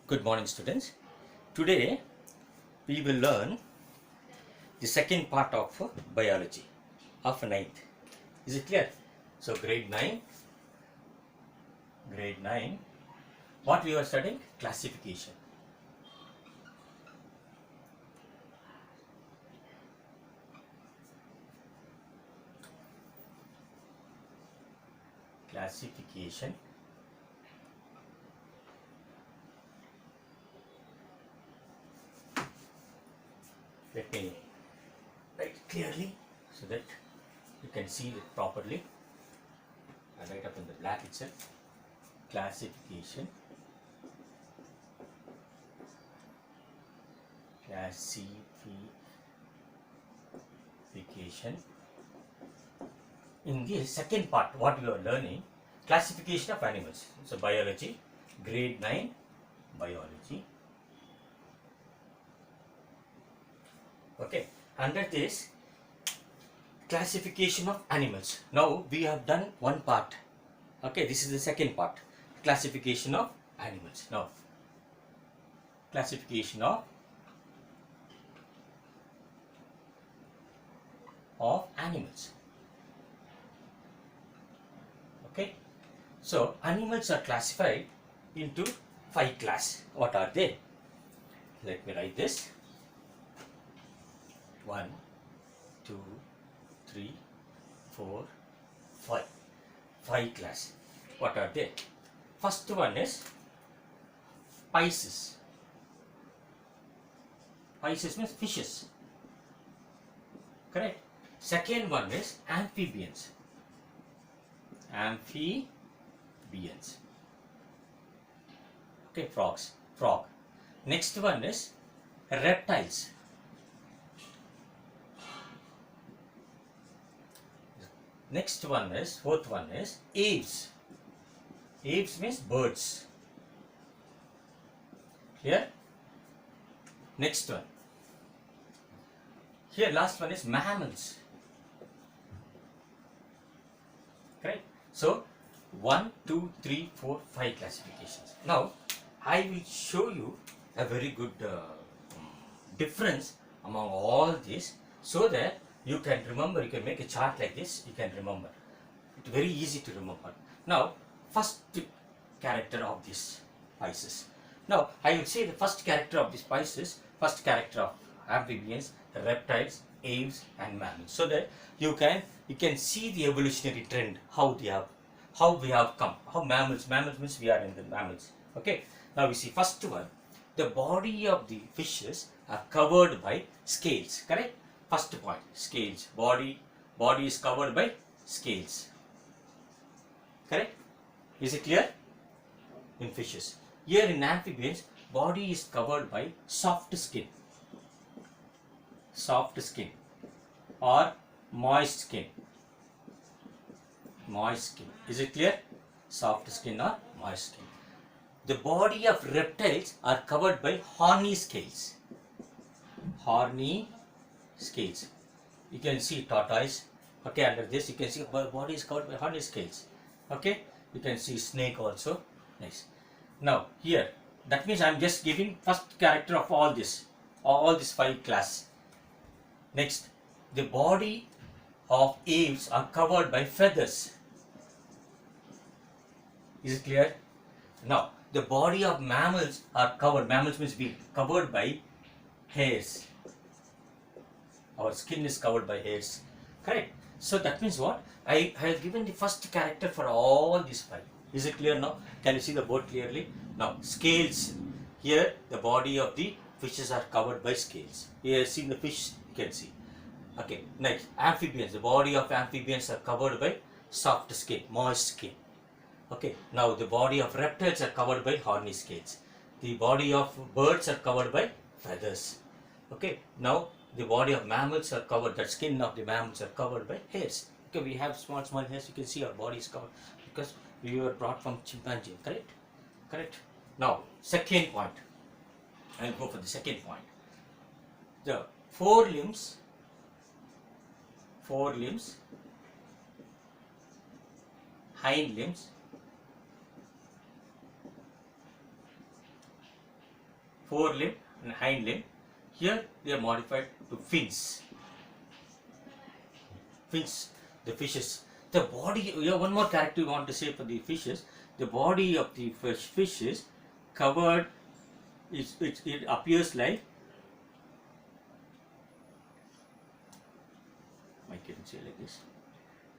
Good morning, students. Today we will learn the second part of biology of ninth. Is it clear? So grade 9, what we are studying? Classification. Classification. Let me write it clearly so that you can see it properly. I write up in the black itself. Classification. Classification. In the second part, what we are learning, classification of animals. So biology, grade 9, biology. Okay, under this classification of animals. Now we have done one part. Okay, this is the second part. Classification of animals. Now, classification of animals. Okay, so animals are classified into 5 classes. What are they? Let me write this. 1, 2, 3, 4, 5. 5 classes. What are they? First one is Pisces. Pisces means fishes. Correct. Second one is amphibians. Amphibians. Okay, frogs. Frog. Next one is reptiles. Next one is, fourth one is aves. Aves means birds. Here. Next one. Here last one is mammals. Correct. So 1, 2, 3, 4, 5 classifications. Now I will show you a very good difference among all these, so that you can remember. You can make a chart like this. You can remember. It's very easy to remember. Now, first character of this Pisces. Now, I will say the first character of this Pisces, first character of amphibians, reptiles, aves, and mammals. So that you can see the evolutionary trend, how we have come. How mammals means we are in the mammals. Okay. Now we see first one. The body of the fishes are covered by scales. Correct. First point, scales. Body is covered by scales. Correct? Is it clear? In fishes. Here in amphibians, body is covered by soft skin. Soft skin or moist skin. Moist skin. Is it clear? Soft skin or moist skin. The body of reptiles are covered by horny scales. Horny scales. You can see tortoise. Okay, under this you can see body is covered by horny scales. Okay, you can see snake also. Nice. Now here, that means I am just giving first character of all these 5 classes. Next, the body of aves are covered by feathers. Is it clear? Now, the body of mammals are covered. Mammals means we covered by hairs. Our skin is covered by hairs. Correct. So that means what? I have given the first character for all these 5. Is it clear now? Can you see the board clearly? Now, scales. Here, the body of the fishes are covered by scales. Here, see the fish, you can see. Okay. Next, amphibians. The body of amphibians are covered by soft skin, moist skin. Okay. Now, the body of reptiles are covered by horny scales. The body of birds are covered by feathers. Okay. Now, the body of mammals are covered, the skin of the mammals are covered by hairs. Okay, we have small hairs. You can see our body is covered because we were brought from chimpanzee. Correct? Correct. Now, second point. I will go for the second point. The four limbs, hind limbs, forelimb and hind limb. Here they are modified to fins. Fins, the fishes. The body, here one more character you want to say for the fishes. The body of the fish is covered, it appears like, I can say like this,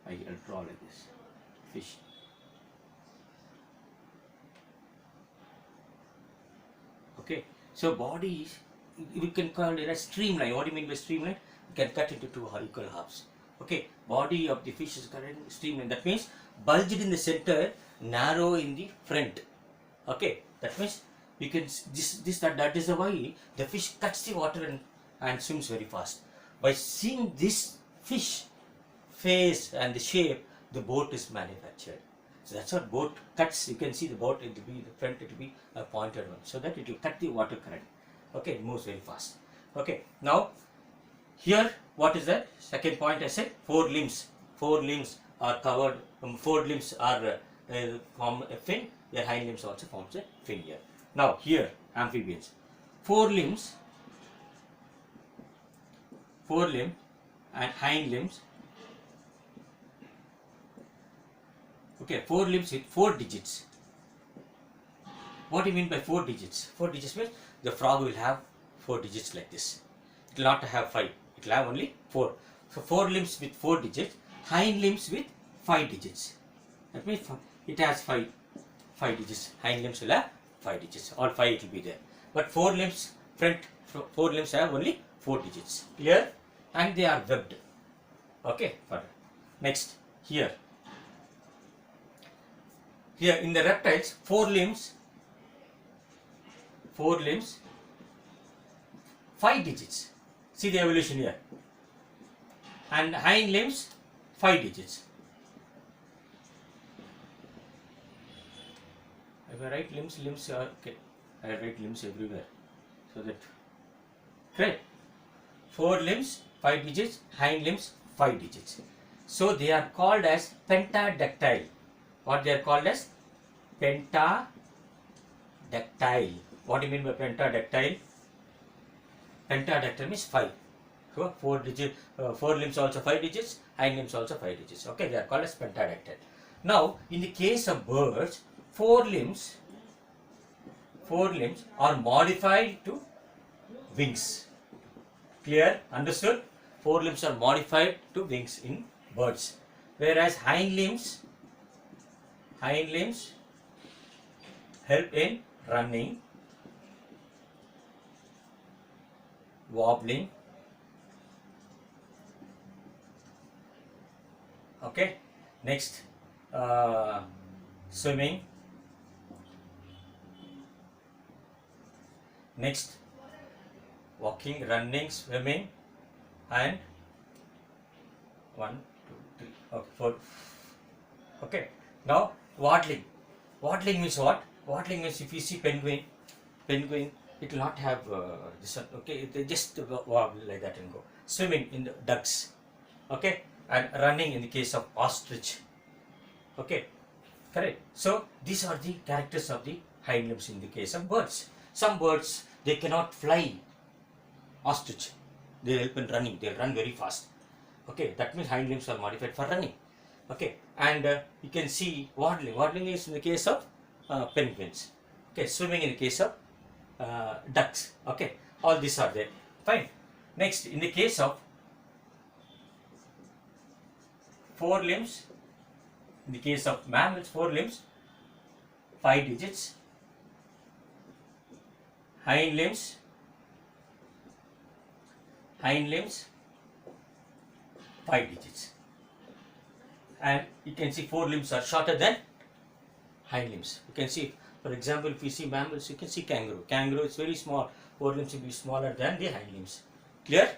I'll draw like this, fish. Okay, so body is, we can call it a streamline. What do you mean by streamline? You can cut into two equal halves. Okay, body of the fish is cut in streamline. That means bulged in the center, narrow in the front. Okay, that means you can that is why the fish cuts the water and swims very fast. By seeing this fish face and the shape, the boat is manufactured. So that's what boat cuts. You can see the boat, it will be the front, it will be a pointed one, so that it will cut the water current. Okay, it moves very fast. Okay, now here what is that? Second point I said, four limbs. Four limbs are covered. Four limbs are form a fin. Their hind limbs also forms a fin here. Now here amphibians, four limbs and hind limbs. Okay, four limbs with 4 digits. What do you mean by 4 digits? 4 digits means the frog will have 4 digits like this. It will not have 5. It will have only 4. So 4 limbs with 4 digits, hind limbs with 5 digits. That means it has 5 digits. Hind limbs will have 5 digits. All 5 it will be there. But 4 limbs, front 4 limbs have only 4 digits. Clear? And they are webbed. Okay, further. Next, here in the reptiles, 4 limbs, 5 digits. See the evolution here. And hind limbs, 5 digits. If I write limbs are okay. I write limbs everywhere. So that, correct. 4 limbs, 5 digits, hind limbs, 5 digits. So they are called as pentadactyl. What they are called as? Pentadactyl. What do you mean by pentadactyl? Pentadactyl means 5. So 4 limbs also 5 digits, hind limbs also 5 digits. Okay, they are called as pentadactyl. Now, in the case of birds, 4 limbs are modified to wings. Clear? Understood? 4 limbs are modified to wings in birds. Whereas hind limbs help in running, wobbling, okay, next swimming, next walking, running, swimming, and 1, 2, 3, okay, 4. Okay, now waddling. Waddling means what? Waddling means if you see penguin, it will not have this one. Okay, they just wobble like that and go. Swimming in the ducks, okay, and running in the case of ostrich. Okay, correct. So these are the characters of the hind limbs in the case of birds. Some birds, they cannot fly. Ostrich, they help in running. They run very fast. Okay, that means hind limbs are modified for running. Okay, and you can see waddling. Waddling is in the case of penguins. Okay, swimming in the case of ducks. Okay, all these are there. Fine. Next, in the case of 4 limbs, in the case of mammals, 4 limbs, 5 digits, hind limbs, 5 digits. And you can see 4 limbs are shorter than hind limbs. You can see, for example, if you see mammals, you can see kangaroo. Kangaroo is very small. 4 limbs will be smaller than the hind limbs. Clear?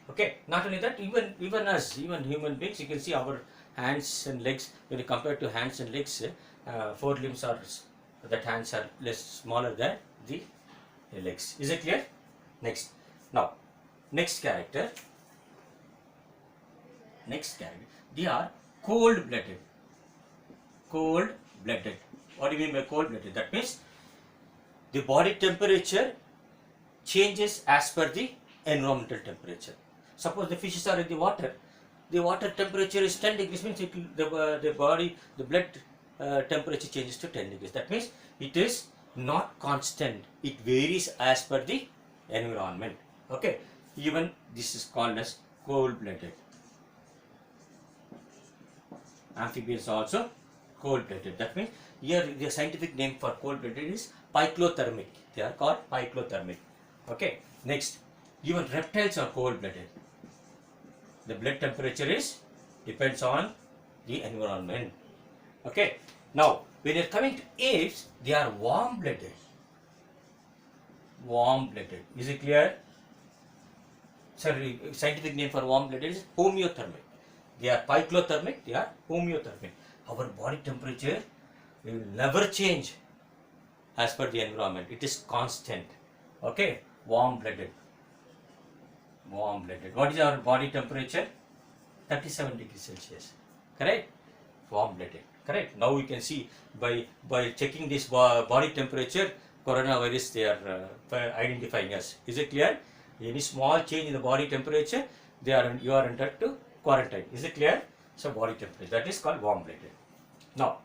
Okay. Not only that, even us, even human beings, you can see our hands and legs. When you compare to hands and legs, 4 limbs are, that hands are less smaller than the legs. Is it clear? Next. Now, next character. They are cold-blooded. Cold-blooded. What do you mean by cold-blooded? That means the body temperature changes as per the environmental temperature. Suppose the fishes are in the water temperature is 10 degrees, means the blood temperature changes to 10 degrees. That means it is not constant. It varies as per the environment. Okay. Even this is called as cold-blooded. Amphibians are also cold-blooded. That means here the scientific name for cold-blooded is pykothermic. They are called pykothermic. Okay. Next, even reptiles are cold-blooded. The blood temperature depends on the environment. Okay. Now, when you are coming to apes, they are warm-blooded. Warm-blooded. Is it clear? Sorry, scientific name for warm-blooded is homeothermic. They are pykothermic. They are homeothermic. Our body temperature will never change as per the environment. It is constant. Okay. Warm-blooded. Warm-blooded. What is our body temperature? 37 degrees Celsius. Correct? Warm-blooded. Correct. Now we can see by checking this body temperature, coronavirus they are identifying us. Is it clear? Any small change in the body temperature, you are under to quarantine. Is it clear? So body temperature, that is called warm-blooded. Now,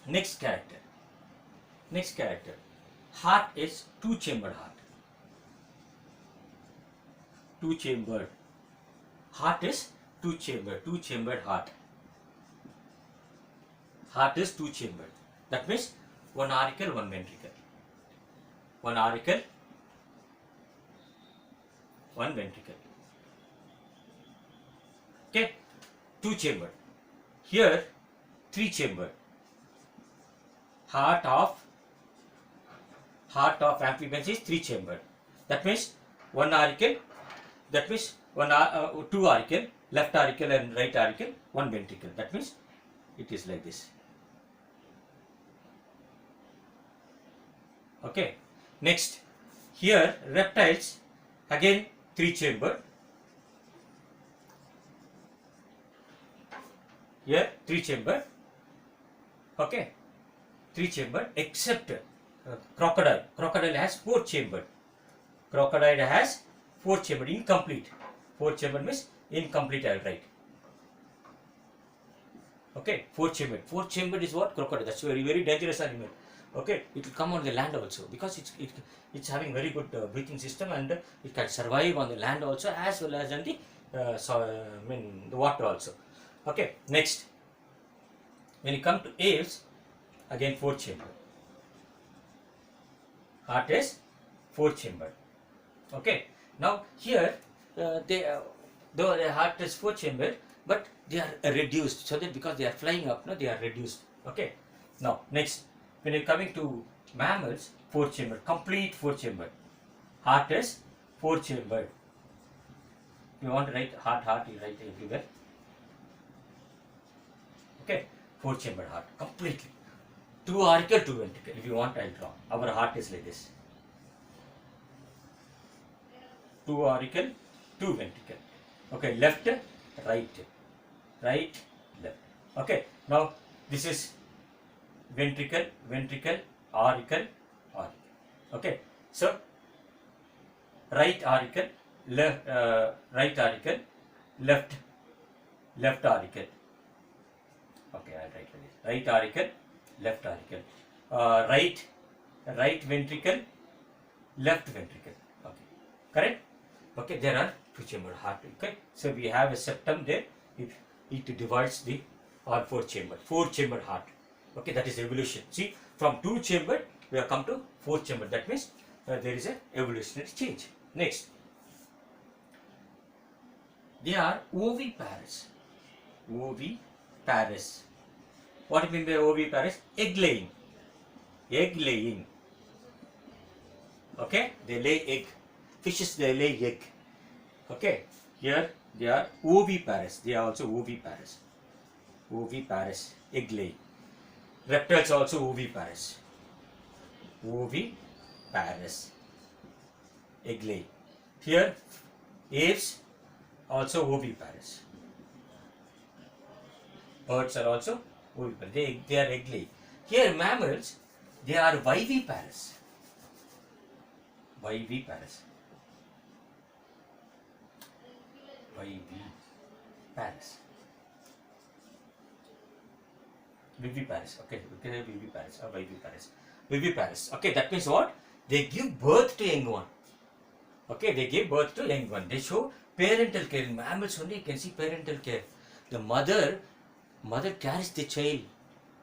next character. Next character. Heart is two-chambered heart. Two-chambered. Heart is two-chambered heart. Heart is two-chambered. That means one auricle, one ventricle. One auricle, one ventricle. Okay, two-chambered. Here, three-chambered. Heart of amphibians is three-chambered. That means one auricle. That means two auricle, left auricle and right auricle, one ventricle. That means it is like this. Okay. Next, here reptiles again three-chambered. Here three-chambered. Okay. Three-chambered except crocodile. Crocodile has four-chambered. Crocodile has four-chambered, incomplete. Four-chambered means incomplete, I will write. Okay, four-chambered. Four-chambered is what? Crocodile. That's very, very dangerous animal. Okay, it will come on the land also because it's having very good breathing system, and it can survive on the land also as well as on the the water also. Okay, next, when you come to apes, again four-chambered. Heart is four-chambered. Okay, now here though the heart is four-chambered, but they are reduced, so that because they are flying up, no, they are reduced. Okay, now next, when you're coming to mammals, four-chambered, complete four-chambered. Heart is four-chambered. If you want to write heart, you write everywhere. Okay, four-chambered heart, completely. Two auricle, two ventricle. If you want, I'll draw. Our heart is like this. Two auricle, two ventricle. Okay, left, right, right, left. Okay, now this is ventricle, auricle, auricle. Okay, so right auricle, left auricle, left auricle. Okay, I'll write like this. Right auricle, left auricle. Right ventricle, left ventricle. Okay, correct? Okay, there are two-chambered heart. Okay, so we have a septum there. It divides the four-chambered heart. Okay, that is evolution. See, from two-chambered we have come to four-chambered. That means there is a evolutionary change. Next, they are oviparous. Oviparous. What do you mean by oviparous? Egg laying. Egg laying. Okay, they lay egg. Fishes, they lay egg. Okay, here they are oviparous. They are also oviparous. Oviparous, egg laying. Reptiles also oviparous. Oviparous, egg laying. Here, apes also oviparous. Birds are also oviparous. They are egg laying. Here, mammals, they are viviparous. Viviparous. Paris. Viviparous. Okay, Viviparous or Viviparous. Viviparous. Okay, that means what? They give birth to young one. Okay, they give birth to young one. They show parental care. In mammals only you can see parental care. The mother carries the child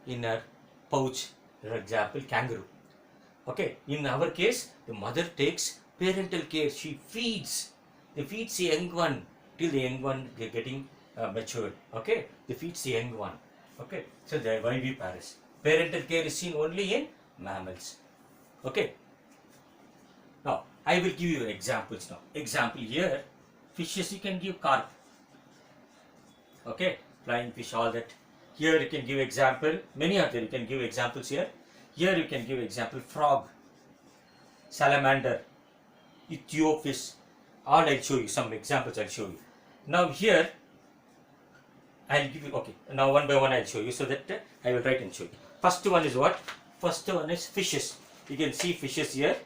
in her pouch. For example, kangaroo. Okay, in our case, the mother takes parental care. She feeds. They feeds the young one till the young one getting matured. Okay, they feeds the young one. Okay, so the viviparous. Parental care is seen only in mammals. Okay. Now, I will give you examples now. Example here, fishes you can give carp. Okay, flying fish, all that. Here you can give example. Many are there. You can give examples here. Here you can give example frog, salamander, Ethiofish. All I'll show you. Some examples I'll show you. Now here I'll give you, okay, now one by one I'll show you so that I will write and show you. First one is what? First one is fishes. You can see fishes here.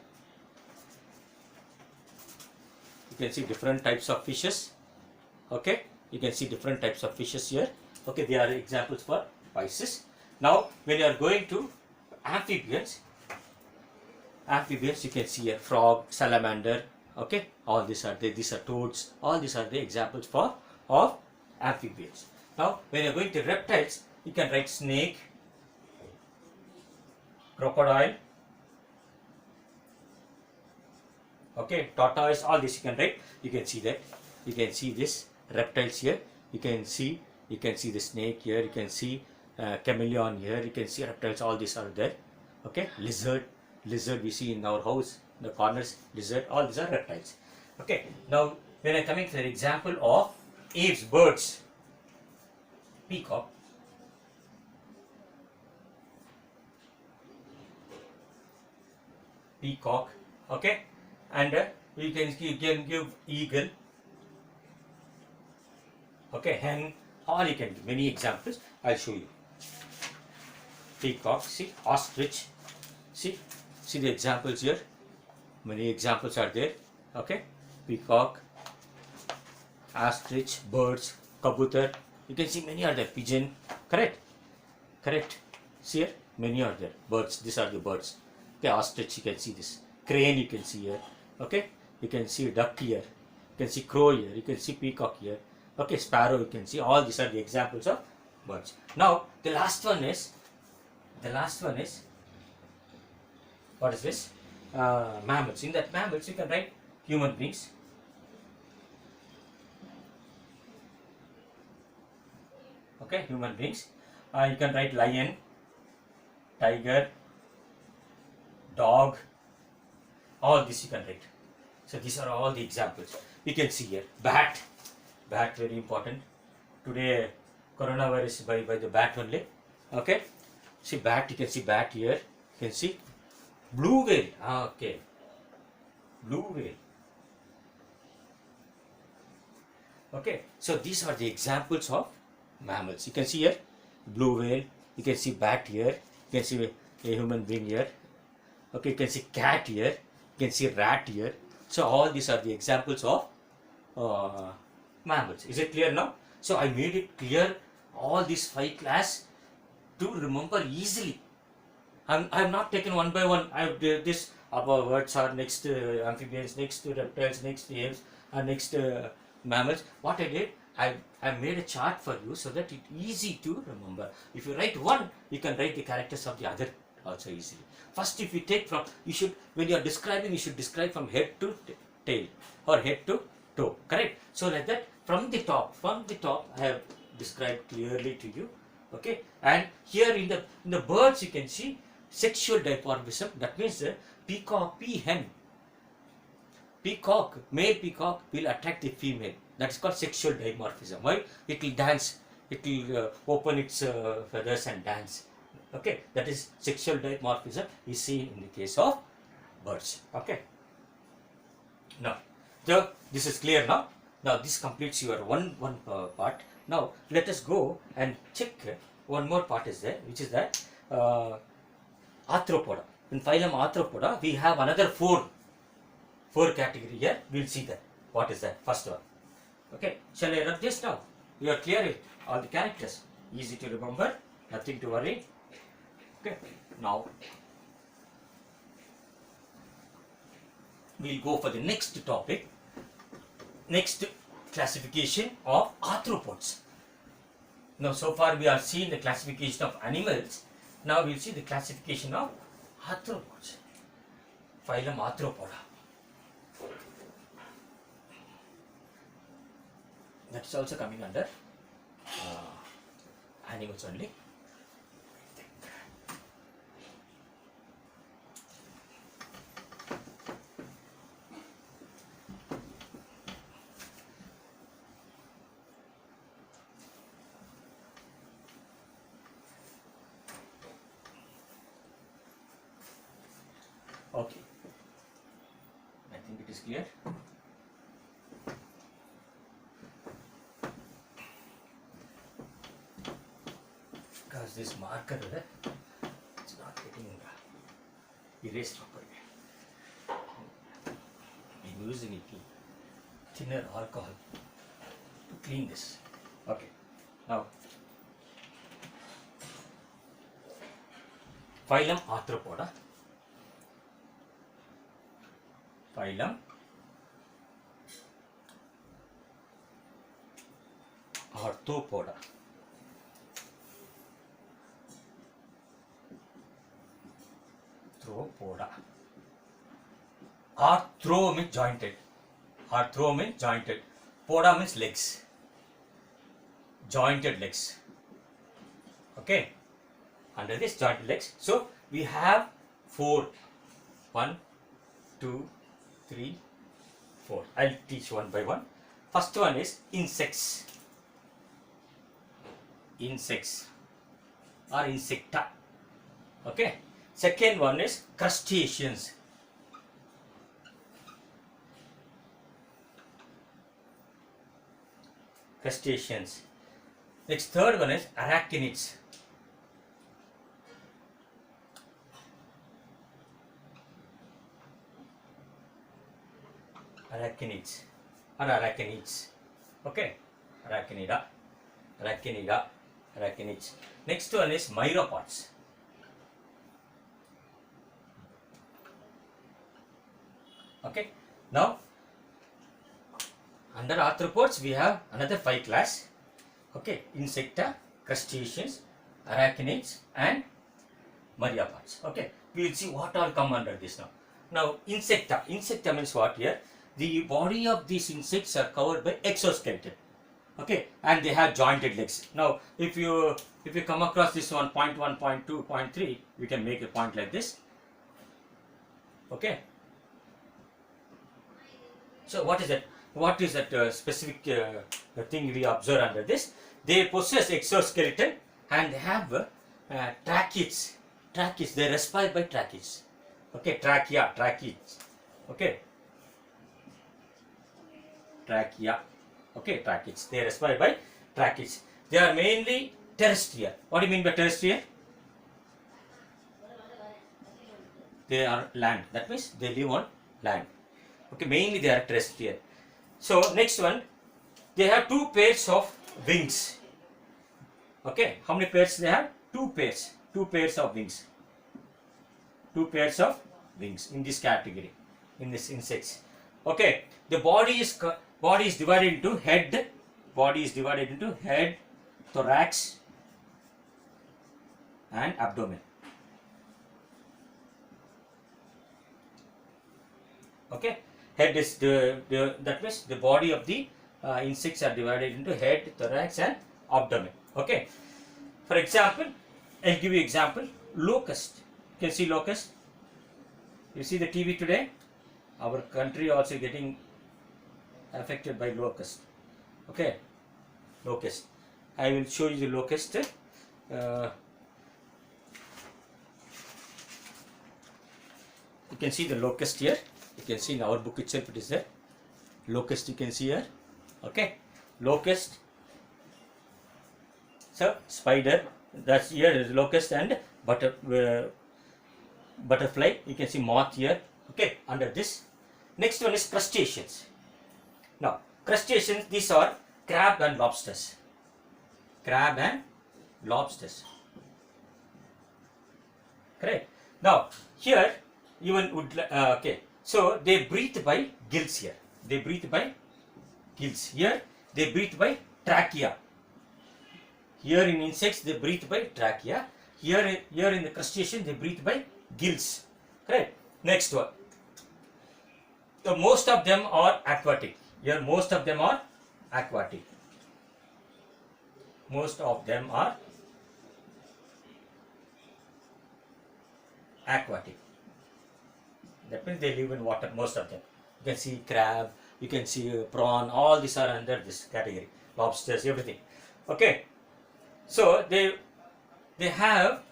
You can see different types of fishes. Okay, you can see different types of fishes here. Okay, they are examples for Pisces. Now, when you are going to amphibians you can see here frog, salamander. Okay, all these are there. These are toads. All these are the examples of amphibians. Now, when you are going to reptiles, you can write snake, crocodile, okay, tortoise, all this you can write. You can see that. You can see this reptiles here. You can see the snake here. You can see chameleon here. You can see reptiles. All these are there. Okay, lizard we see in our house, the corners, lizard. All these are reptiles. Okay. Now, when I am coming to the example of aves, birds, peacock, okay, and you can give eagle, okay, hen, all you can give. Many examples I'll show you. Peacock, see, ostrich, see the examples here. Many examples are there. Okay, peacock, ostrich, birds, kabutar. You can see many are there. Pigeon, correct. See here, many are there. Birds, these are the birds. Okay, ostrich, you can see this. Crane, you can see here. Okay, you can see duck here. You can see crow here. You can see peacock here. Okay, sparrow, you can see. All these are the examples of birds. Now, the last one is, what is this? Mammals. In that mammals, you can write human beings. Okay, human beings. You can write lion, tiger, dog. All this you can write. So these are all the examples. You can see here. Bat, very important. Today, coronavirus by the bat only. Okay. See bat. You can see bat here. You can see blue whale. Okay. Blue whale. Okay. So these are the examples of mammals. You can see here blue whale. You can see bat here. You can see a human being here. Okay. You can see cat here. You can see rat here. So all these are the examples of mammals. Is it clear now? So I made it clear all these 5 class to remember easily. I have not taken one by one. I have this above words are next to amphibians, next to reptiles, next to apes, and next to mammals. What I did, I made a chart for you so that it's easy to remember. If you write one, you can write the characters of the other also easily. First, if you take from, when you are describing, you should describe from head to tail or head to toe. Correct? So like that, from the top, I have described clearly to you. Okay, and here in the birds you can see sexual dimorphism. That means peacock, male peacock will attract the female. That is called sexual dimorphism. Why? It will dance. It will open its feathers and dance. Okay, that is sexual dimorphism is seen in the case of birds. Okay. Now, this is clear now. Now this completes your one part. Now let us go and check one more part is there, which is that Arthropoda. In phylum Arthropoda, we have another four category here. We'll see that. What is that? First one. Okay, shall I rub this now? You are clear with all the characters. Easy to remember, nothing to worry. Okay, now we'll go for the next topic. Next classification of arthropods. Now, so far we are seeing the classification of animals. Now we'll see the classification of arthropods. Phylum Arthropoda. That is also coming under animals only. Okay, I think it is clear. Because this marker it's not getting erased properly. I'm using it thinner alcohol to clean this. Okay, now phylum Arthropoda. Phylum Arthropoda. Arthropoda. Arthro means jointed. Arthro means jointed. Poda means legs. Jointed legs. Okay. Under this jointed legs. So we have 4. 1, 2, 3, 4. I'll teach one by one. First one is insects. Insects or insecta. Okay. Second one is crustaceans. Crustaceans. Next, third one is arachnids. Arachnids or arachnids. Okay. Arachnida. Arachnida. Arachnids. Next one is myropods. Okay. Now, under arthropods we have another 5 class. Okay. Insecta, crustaceans, arachnids and myropods. Okay. We will see what all come under this now. Now, insecta. Insecta means what here? The body of these insects are covered by exoskeleton. Okay, and they have jointed legs. Now, if you come across this one, 0.1, 0.2, 0.3, we can make a point like this. Okay. So, what is that? What is that specific thing we observe under this? They possess exoskeleton and they have tracheates. Tracheates. They respire by tracheates. Okay, trachea, tracheates. Okay. Trachea. Okay, tracheates. They respire by tracheates. They are mainly terrestrial. What do you mean by terrestrial? They are land. That means they live on land. Okay, mainly they are terrestrial. So, next one, they have 2 pairs of wings. Okay, how many pairs they have? 2 pairs. 2 pairs of wings. 2 pairs of wings in this category, in this insects. Okay, the body is divided into head. Body is divided into head, thorax, and abdomen. Okay, head is that means the body of the insects are divided into head, thorax, and abdomen. Okay, for example, I'll give you example. Locust. You can see locust. You see the TV today. Our country also getting affected by locust. Okay, locust. I will show you the locust. You can see the locust here. You can see in our book itself it is there. Locust you can see here. Okay, locust. So spider. That's here is locust and butterfly. You can see moth here. Okay, under this. Next one is crustaceans. Now, crustaceans, these are crab and lobsters. Crab and lobsters. Correct. Now here even would okay. So they breathe by gills here. They breathe by gills. Here they breathe by trachea. Here in insects they breathe by trachea. Here in the crustacean they breathe by gills. Correct. Next one. So most of them are aquatic. Here most of them are aquatic. Most of them are aquatic. That means they live in water, most of them. You can see crab, you can see prawn, all these are under this category. Lobsters, everything. Okay. So they have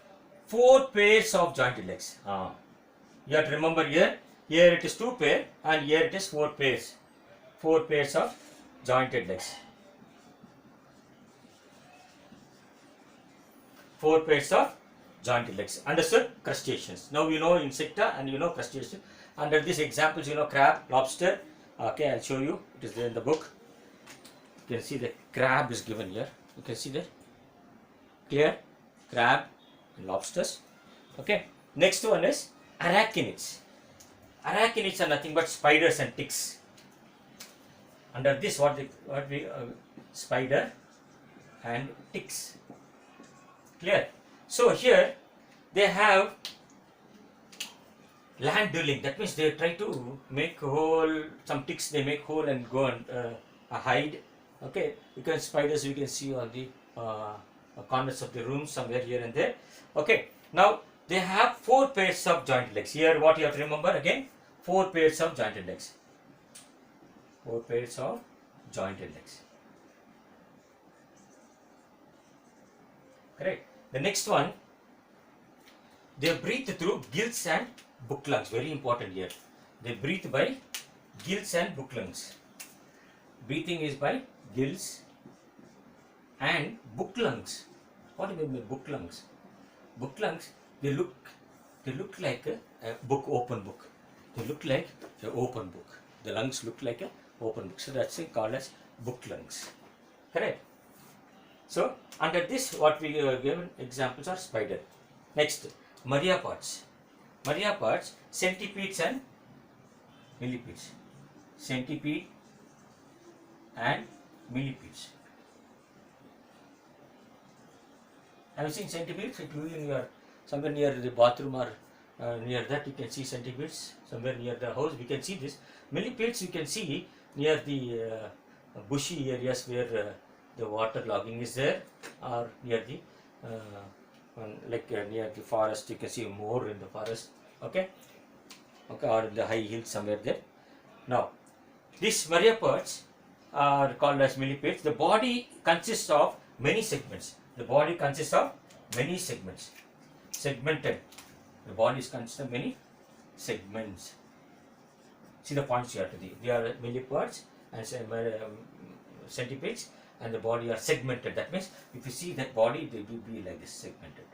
4 pairs of jointed legs. You have to remember here it is 2 pairs and here it is 4 pairs. 4 pairs of jointed legs. 4 pairs of jointed legs. Understood? Crustaceans. Now you know insecta and you know crustaceans. Under these examples, you know crab, lobster. Okay, I'll show you. It is there in the book. You can see the crab is given here. You can see that. Clear? Crab and lobsters. Okay. Next one is arachnids. Arachnids are nothing but spiders and ticks. Under this, what we spider and ticks. Clear? So here they have land dwelling. That means they try to make hole. Some ticks they make hole and go and hide. Okay, because spiders we can see on the corners of the room somewhere here and there. Okay, now they have 4 pairs of jointed legs. Here what you have to remember again, 4 pairs of jointed legs. 4 pairs of jointed legs. Correct. The next one, they breathe through gills and book lungs. Very important here. They breathe by gills and book lungs. Breathing is by gills and book lungs. What do you mean by book lungs? Book lungs, they look like a book, open book. They look like an open book. The lungs look like an open book. So that's called as book lungs. Correct? So under this, what we given examples are spider. Next, myriapods. Myriapods, centipedes and millipedes. Centipede and millipedes. Have you seen centipedes? If you in your somewhere near the bathroom or near that, you can see centipedes. Somewhere near the house, we can see this. Millipedes, you can see near the bushy areas where the water logging is there, or near the near the forest. You can see more in the forest. Okay, or in the high hills somewhere there. Now, these myriapods are called as millipedes. The body consists of many segments. The body consists of many segments. Segmented. The body is consists of many segments. See the points here. They are millipedes and centipedes, and the body are segmented. That means if you see that body, they will be like this, segmented.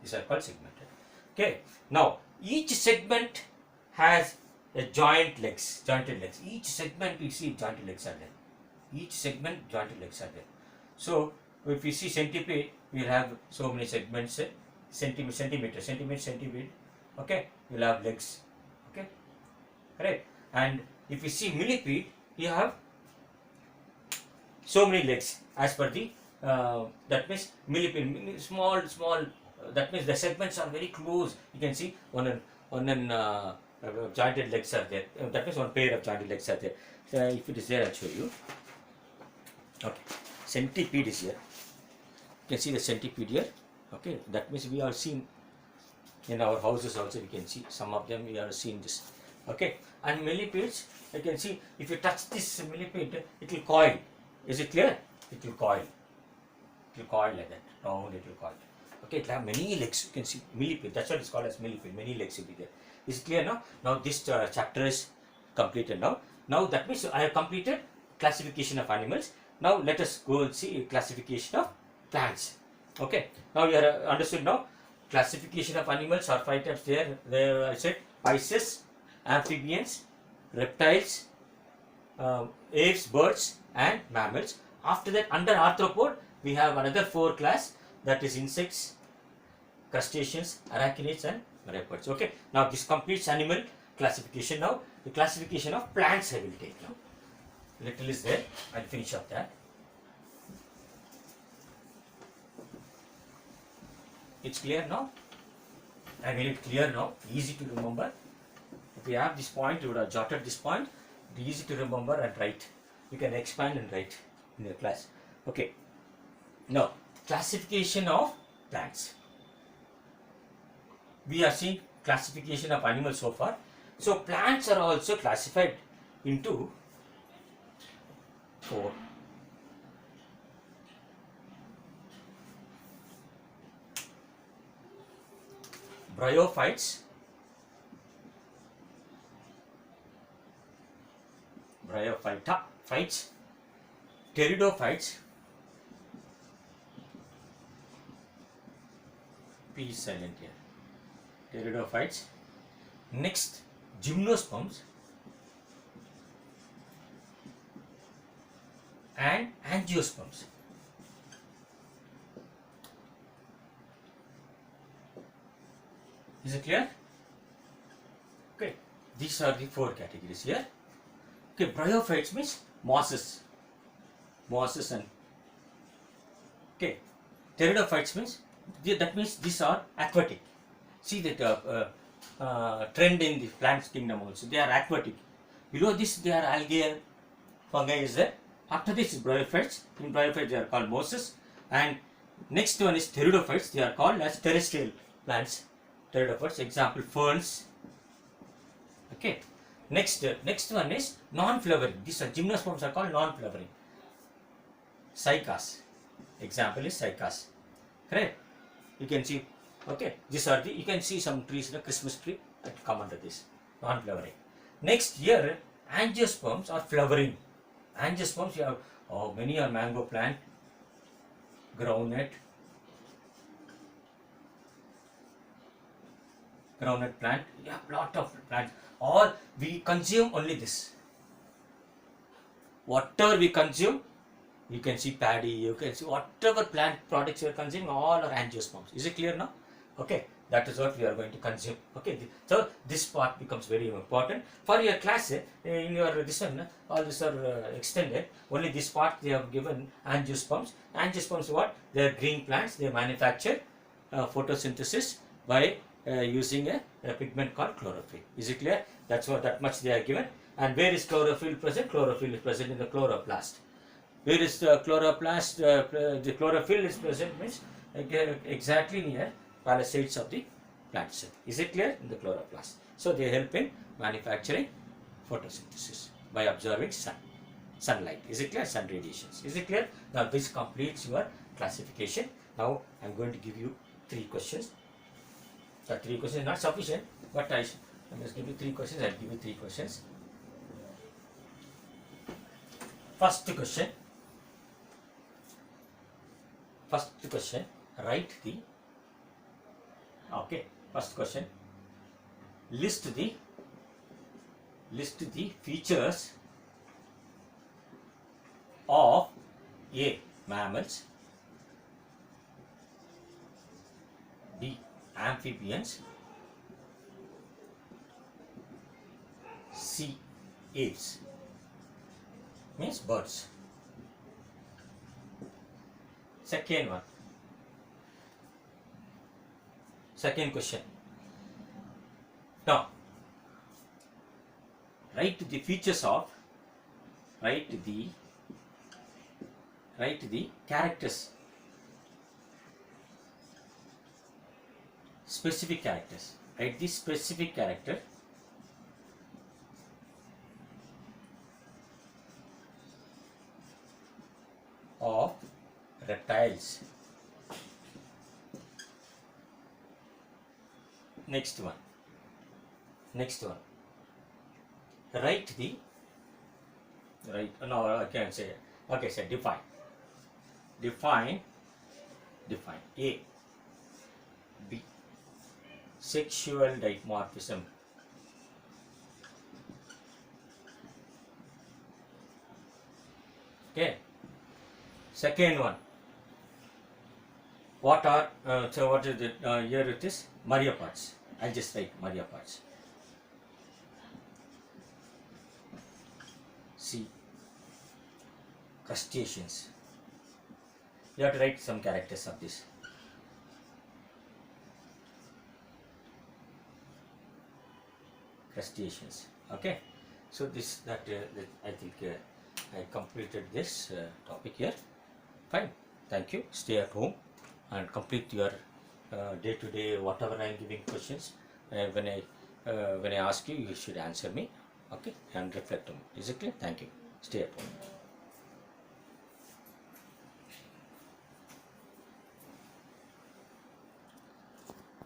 These are called segmented. Okay. Now each segment has a jointed legs. Each segment you see jointed legs are there. Each segment jointed legs are there. So if you see centipede, we will have so many segments. Centimeter. Okay. You will have legs. Okay. Correct. And if you see millipede, you have so many legs as per the that means millipede, small. That means the segments are very close. You can see one jointed legs are there. That means one pair of jointed legs are there. So if it is there, I'll show you. Okay, centipede is here. You can see the centipede here. Okay, that means we are seen in our houses also. We can see some of them. We are seeing this. Okay, and millipedes, you can see if you touch this millipede, it will coil. Is it clear? It will coil. It will coil like that. Round, it will coil. Okay, it will have many legs. You can see millipede. That's what it's called as millipede. Many legs will be there. Is it clear now? Now this chapter is completed now. Now that means I have completed classification of animals. Now let us go and see classification of plants. Okay. Now you are understood now. Classification of animals are 5 types there. There I said: pisces, amphibians, reptiles, apes, birds and mammals. After that, under arthropod, we have another 4 class, that is insects, crustaceans, arachnids and myriapods. Okay, now this completes animal classification. Now the classification of plants I will take now. Little is there, I'll finish up that. It's clear now? I made it clear now, easy to remember. If you have this point, you would have jotted this point. It's easy to remember and write. You can expand and write in your class. Okay. Now, classification of plants. We have seen classification of animals so far. So, plants are also classified into 4. Bryophytes, phytes, pteridophytes, P is silent here, pteridophytes. Next, gymnosperms and angiosperms. Is it clear? Okay, these are the 4 categories here. Okay, bryophytes means mosses and okay, pteridophytes means that means these are aquatic. See that trend in the plants kingdom also. They are aquatic. Below this they are algae and fungi is there. After this is bryophytes. In bryophytes they are called mosses, and next one is pteridophytes. They are called as terrestrial plants. Pteridophytes, example ferns. Okay. Next one is non-flowering. These are gymnosperms are called non-flowering. Cycads. Example is cycads. Correct. You can see. Okay. These are the. You can see some trees. The Christmas tree that come under this non-flowering. Next here, angiosperms are flowering. Angiosperms you have many are mango plant, groundnut plant. You have lot of plants. Or we consume only this. Whatever we consume, you can see paddy, you can see whatever plant products you are consuming, all are angiosperms. Is it clear now? Okay, that is what we are going to consume. Okay, so this part becomes very important for your class. In your this one, all these are extended. Only this part they have given angiosperms. Angiosperms what? They are green plants. They manufacture photosynthesis by using a pigment called chlorophyll. Is it clear? That's what that much they are given. And where is chlorophyll present? Chlorophyll is present in the chloroplast. Where is the chloroplast? The chlorophyll is present means exactly near palisades of the plant cell. Is it clear? In the chloroplast. So they help in manufacturing photosynthesis by absorbing sunlight. Is it clear? Sun radiations. Is it clear? Now this completes your classification. Now I am going to give you 3 questions. The 3 questions not sufficient, but I must give you 3 questions. I will give you 3 questions. First question. Write the. Okay. First question. List the features of A. Mammals, B. Amphibians, C. Apes, means birds. Second one. Second question. Now, write the features of, write the characters, specific characters. Write the specific character of reptiles. Next one. Write the. No, I can't say. Okay, say define. Define. A. B. Sexual dimorphism. Second one, what are, so what is it, here it is, myriapods. I'll just write myriapods. C, crustaceans. You have to write some characters of this. Crustaceans. Okay, so this that I think I completed this topic here. Fine, thank you. Stay at home and complete your day-to-day whatever I am giving questions. When I ask you, you should answer me. Okay, and reflect on it. Is it clear? Thank you. Stay at home.